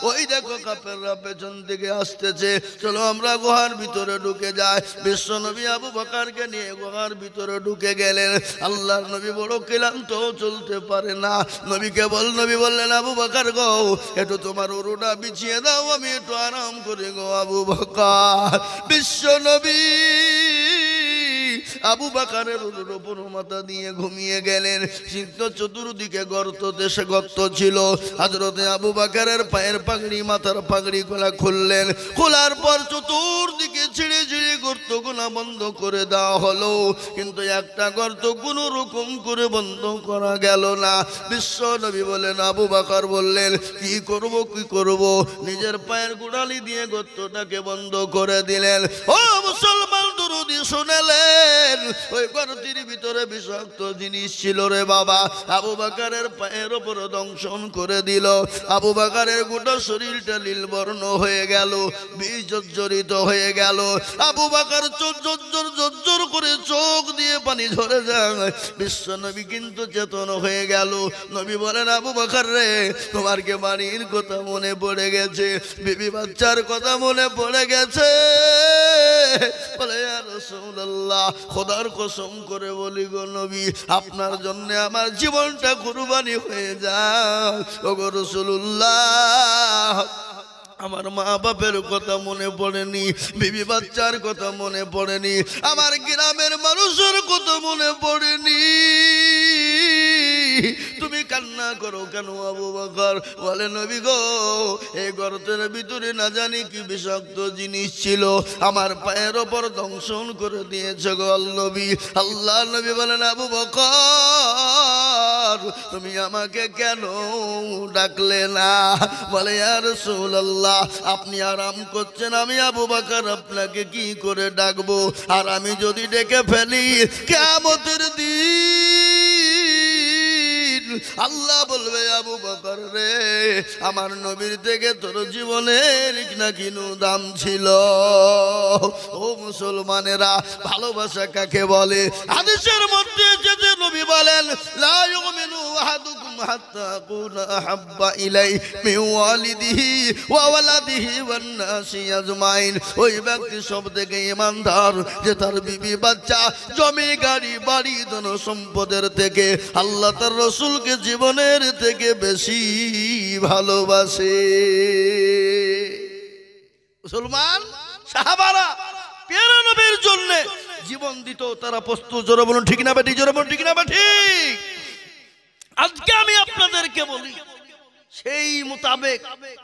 ওই দেখো কাফেররা পেছন থেকে আসতেছে, চলো আমরা গুহার ভিতরে ঢুকে যাই। বিশ্ব নবী আবু বকরকে নিয়ে গুহার ভিতরে ঢুকে গেলেন। আল্লাহর নবী বড় ক্লান্ত, চলতে পারে না। নবীকে নবী বললেন, আবু বকর গো, একটু তোমার উরুটা বিছিয়ে দাও, আমি একটু আরাম করে গো। আবু বকর, বিশ্ব নবী আবু বকরের উপর মাথা দিয়ে ঘুমিয়ে গেলেন। কিন্তু চতুর্দিকে গর্ত, দেশে গর্ত ছিল। হযরতে আবু বকরের পায়ের পাগড়ি, মাথার পাগড়ি গুলা খুললেন। খোলার পর চতুর্দিকে ছিঁড়ে ছিঁড়ে গর্তগুলা বন্ধ করে দেওয়া হলো, কিন্তু একটা গর্ত কোনো রকম করে বন্ধ করা গেল না। বিশ্ব নবী বলেন, আবু বকর বললেন, কি করব কি করব? নিজের পায়ের গোড়ালি দিয়ে গর্তটাকে বন্ধ করে দিলেন। ও মুসলমান, দুরুদি শুনেলেন, ওই গর্তের ভিতরে বিষাক্ত জিনিস ছিল রে বাবা। আবু বকরের পায়ের উপর দংশন করে দিল। আবু বকরের গোটা শরীরটা নীল বর্ণ হয়ে গেল, বিষ জর্জরিত হয়ে গেল। আবু বকর জর্জর করে চোখ দিয়ে পানি ঝরে যায়। বিশ্ব নবী কিন্তু চেতন হয়ে গেল। নবী বলেন, আবু বকর রে, তোমার কে বাড়ির কথা মনে পড়ে গেছে, বিবি বাচ্চার কথা মনে পড়ে গেছে? বলে, ইয়া রাসূলুল্লাহ, খোদার কসম করে বলি গো নবী, আপনার জন্য আমার জীবনটা কুরবানি হয়ে যায়। ওগো রাসূলুল্লাহ, আমার মা বাপের কথা মনে পড়েনি, বিবি বাচ্চার কথা মনে পড়েনি, আমার গ্রামের মানুষের কথা মনে পড়েনি। তুমি কান্না করো কেন আবু বকর? বলে, নবী গো, এই গর্তের ভিতরে না জানি কি বিষাক্ত জিনিস ছিল, আমার পায়ের ওপর দংশন করে দিয়েছে গো নবী। আল্লাহ নবী বলেন, আবু বকর, তুমি আমাকে কেন ডাকলে না? বলে, ইয়া রাসূলুল্লাহ, আপনি আরাম করছেন, আমি আবু বকর আপনাকে কি করে ডাকবো? আর আমি যদি ডেকে ফেলি, কিয়ামতের দিন আল্লাহ বলবে, আবু বকর রে, আমার নবীর থেকে তোর জীবনের না কিনু দাম ছিল। ও মুসলমানেরা, ভালোবাসা কাকে বলে? হাদিসের মধ্যে যে নবী বলেন, লা ইউমিনু আহাদুকুম হাত্তা আকুনা আহাব্বা ইলাইহি মিন ওয়ালিদিহি ওয়া ওয়ালাদিহি ওয়ান নাসি আজমাইন। ওই ব্যক্তি সব থেকে ঈমানদার যে তার বিবি বাচ্চা, জমি গাড়ি বাড়ি ধন সম্পদের থেকে আল্লাহ তার রাসূলকে জীবনের থেকে বেশি ভালোবাসে। মুসলমান সাহাবারা প্যারা নবীর জন্য জীবন দিত, তারা প্রস্তুত। জোরে বলুন ঠিক না বেঠিক? জোরে বলুন ঠিক না বেঠিক? আজকে আমি আপনাদেরকে বলি, সেই মোতাবেক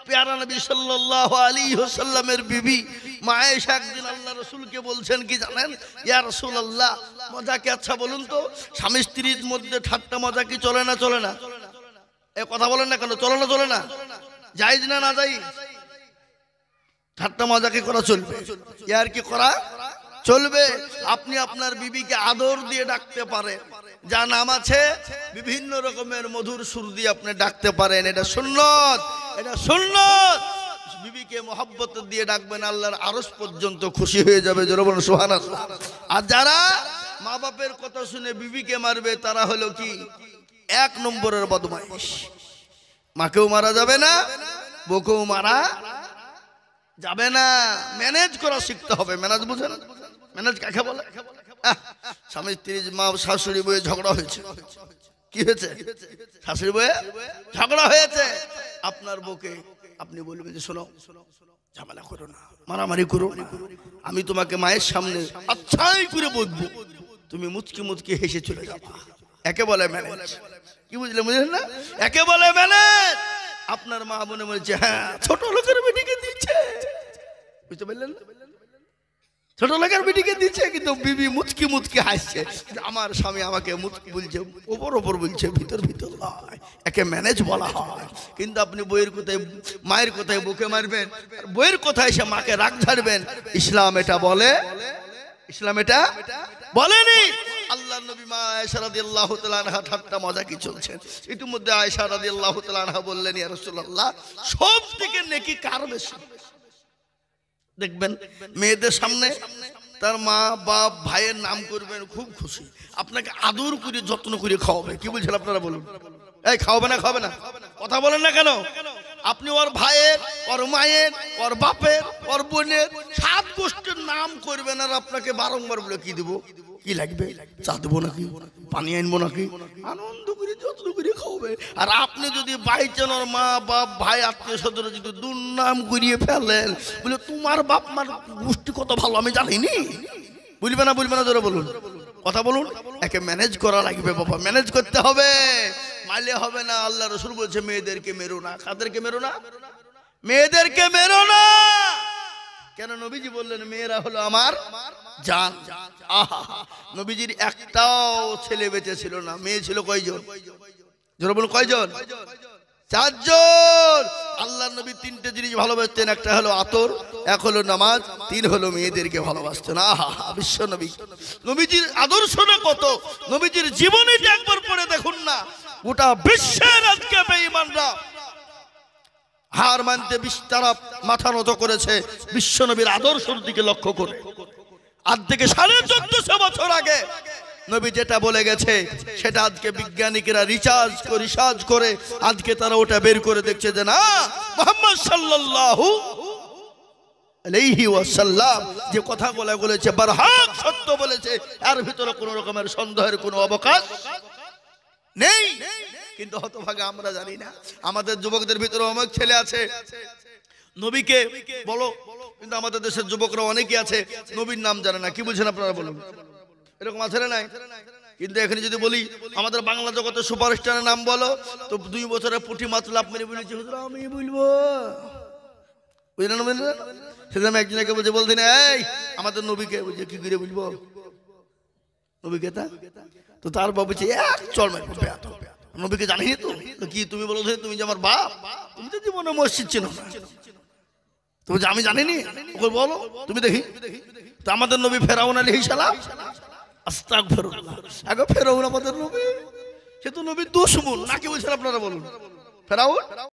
প্যারা নবী সাল্লাল্লাহু আলাইহি ওয়াসাল্লামের বিবি মা আয়েশা একদিন আল্লাহ রাসূলকে বলছেন কি জানেন? ইয়া রাসূলুল্লাহ, মজা কি? আচ্ছা বলুন তো, স্বামী স্ত্রীর মধ্যে ঠাট্টা মজা কি চলে না চলে না? এ কথা বলেন না কেন? চলে না চলে না? জায়েজ না না জায়েজ? ঠাট্টা মজা কি করা চলবে? ইয়ার কি করা চলবে? আপনি আপনার বিবিকে আদর দিয়ে ডাকতে পারেন, যা নাম আছে বিভিন্ন রকমের মধুর সুর দিয়ে আপনি ডাকতে পারেন, এটা সুন্নত, এটা সুন্নত। বিবিকে মহব্বত দিয়ে ডাকবেন, আল্লাহর আরশ পর্যন্ত খুশি হয়ে যাবে। জোরে বলুন সুবহানাল্লাহ। আর যারা মা বাপের কথা শুনে বিবিকে মারবে, তারা হলো কি এক নম্বরের বদমাইশ। মাকেও মারা যাবে না, বউকেও মারা যাবে না। ম্যানেজ করা শিখতে হবে। ম্যানেজ বুঝেন? ম্যানেজ কাকে বলে? স্বামী স্ত্রী, মা শাশুড়ি বয়ে ঝগড়া হয়েছে। কি হয়েছে? শাশুড়ি বয়ে ঝগড়া হয়েছে। আপনার বউকে আপনি বলবেন যে, শোনো, ঝামেলা করো না, মারামারি করো না, আমি তোমাকে মায়ের সামনে আচ্ছাই করে বলবো, তুমি মুচকি মুচকি হেসে চলে যাবা। একে বলে ম্যানেজ। কি বুঝলে? বুঝলেন না? একে বলে ম্যানেজ। আপনার মা মনে বলছে, হ্যাঁ, ছোট লোকের বেটিকে দিচ্ছে, বুঝতে পারলেন? ছোট লোকের বেটিকে দিচ্ছে, কিন্তু বিবি মুচকি মুচকি হাসছে, আমার স্বামী আমাকে মুচকি বলছে, ওপর ওপর বলছে, ভিতর ভিতর নয়। একে ম্যানেজ বলা হয়। কিন্তু আপনি বইয়ের কথায়, মায়ের কথায় বুকে মারবেন, আর বইয়ের কথায় সে মাকে রাগ ঝাড়বেন। ইসলাম এটা বলে? ইসলাম এটা বলেনি। আল্লাহর নবী মা আয়েশা রাদিয়াল্লাহু তাআলা আনহা ঠাট্টা মজা কি চলছে, ইতিমধ্যে আয়েশা রাদিয়াল্লাহু তাআলা আনহা বললেন, ইয়া রাসূলুল্লাহ, সব থেকে নেকি কার বেশি? দেখবেন মেয়েদের সামনে তার মা বাপ ভাইয়ের নাম করবেন, খুব খুশি, আপনাকে আদর করে যত্ন করে খাওয়াবে। কি বলছেন আপনারা বলুন? এই খাওয়াবে না? খাওয়াবে না? কথা বলেন না কেন? আপনি ওর ভাইয়ের, ওর মায়ের, ওর বাপের, ওর বোনের 7 গোষ্ঠীর নাম করবেন, আর আপনাকে বারংবার বলে, কি দিব, কি লাগবে, চা দেবো নাকি, পানি আনবো নাকি, আনন্দ করে যত্ন করে খাওয়াবে। আর আপনি যদি বাইচান ওর মা বাপ ভাই আত্মীয় স্বজন যদি দুর্নাম করিয়ে ফেলেন, বলে তোমার বাপ মার গোষ্ঠী কত ভালো আমি জানিনি, বলবে না? বলবে না? জোরে বলুন। কথা বলুন, একে ম্যানেজ করা লাগবে বাবা, ম্যানেজ করতে হবে, মারলে হবে না। আল্লাহ রসুল বলছে মেয়েদেরকে মেরো না। কাদেরকে মেরো না? মেয়েদেরকে মেরো না। কেন? নবীজি বললেন মেয়েরা হলো আমার জান। আহা, নবীজির একটাও ছেলে বেঁচে ছিল না, মেয়ে ছিল কয়জন? জোরে বলুন কয়জন? 4 জন। আল্লাহ নবী 3টে জিনিস ভালোবাসতেন, একটা হলো আতর, এক হলো নামাজ, 3 হলো মেয়েদেরকে ভালোবাসতেন। আহা, বিশ্ব নবী, নবীজির আদর্শটা কত, নবীজির জীবনীটা একবার পড়ে দেখুন না। গোটা বিশ্বের আজকে বেঈমানরা হার মানতে তারা মাথা নত করেছে বিশ্ব নবীর আদর্শের দিকে লক্ষ্য করে। আজ থেকে 1450 বছর আগে নবী যেটা বলে গেছে সেটা আজকে বিজ্ঞানীরা রিসার্চ করে আজকে তারা ওটা বের করে দেখছে যে না, মুহাম্মদ সাল্লাল্লাহু আলাইহি ওয়াসাল্লাম যে কথাগুলো বলেছে বারহাক সত্য বলেছে, এর ভিতরে কোনো রকমের সন্দেহের কোনো অবকাশ নেই। কিন্তু হতভাগা আমরা জানি না। আমাদের যুবকদের ভিতরে অনেক ছেলে আছে নবীকে বলো, কিন্তু আমাদের দেশের যুবকরা অনেকেই আছে নবীর নাম জানে না। কি বুঝছেন আপনারা বলুন? এরকম আছে না নাই? কিন্তু এখানে যদি বলি আমাদের বাংলা জগতের সুপারস্টারের নাম বলো, তো 2 বছরের পুঁটি মাছ লাভ মেরে বলেছি হুজুর আমি বলবো, বুঝলেন? সেদিন আমি একজনকে বলছি এই আমাদের নবীকে বুঝে কি করে বলবো নবীকে, তো তার বাবা বলছে এক চল মারবো, নবীকে জানিনি তো কি তুমি বলো তুমি যে আমার বাপ, তুমি তো জীবনে মসজিদ চিনো না, তুমি আমি জানিনি, ওকে বলো তুমি দেখি। তো আমাদের নবী ফেরাউন আলাইহিস সালাম, আস্তাগফিরুল্লাহ, আগে ফেরাউন আমাদের নবী, সে তো নবীর দুশমন নাকি বলছেন আপনারা বলুন? ফেরাউন